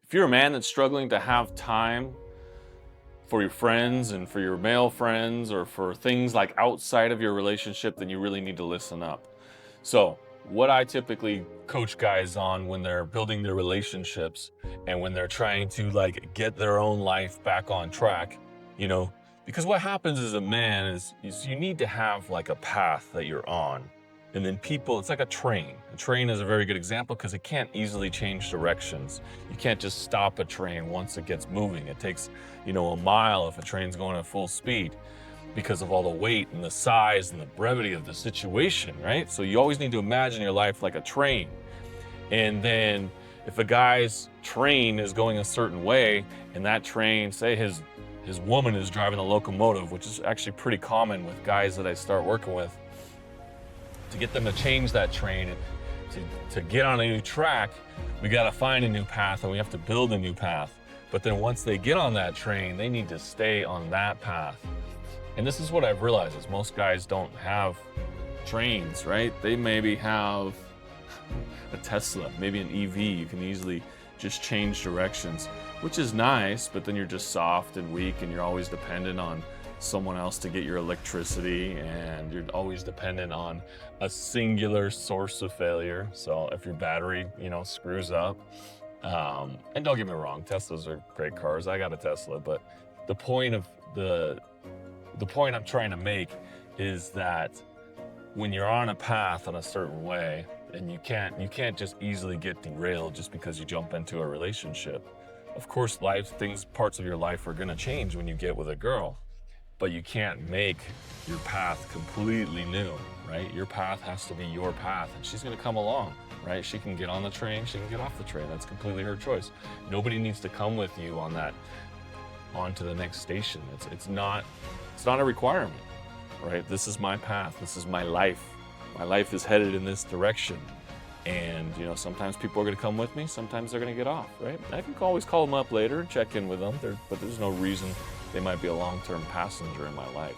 If you're a man that's struggling to have time for your friends and for your male friends or for things like outside of your relationship, then you really need to listen up. So, what I typically coach guys on when they're building their relationships and when they're trying to like get their own life back on track, you know, because what happens as a man is you need to have like a path that you're on. And then people, it's like a train. A train is a very good example because it can't easily change directions. You can't just stop a train once it gets moving. It takes, a mile if a train's going at full speed because of all the weight and the size and the brevity of the situation, right? So you always need to imagine your life like a train. And then if a guy's train is going a certain way and that train, say his woman is driving the locomotive, which is actually pretty common with guys that I start working with, to get them to change that train and to get on a new track, we got to find a new path and we have to build a new path. But then once they get on that train, they need to stay on that path. And this is what I've realized is most guys don't have trains, right? They maybe have a Tesla, maybe an EV. You can easily just change directions, which is nice, but then you're just soft and weak and you're always dependent on someone else to get your electricity, and you're always dependent on a singular source of failure. So if your battery, screws up, and don't get me wrong, Teslas are great cars. I got a Tesla, but the point I'm trying to make is that when you're on a path in a certain way, and you can't just easily get derailed just because you jump into a relationship. Of course, parts of your life are going to change when you get with a girl. But you can't make your path completely new, right? Your path has to be your path, and she's gonna come along, right? She can get on the train, she can get off the train. That's completely her choice. Nobody needs to come with you on to the next station. It's not a requirement, right? This is my path, this is my life. My life is headed in this direction. And sometimes people are gonna come with me, sometimes they're gonna get off, right? I can always call them up later, check in with them, but there's no reason they might be a long-term passenger in my life.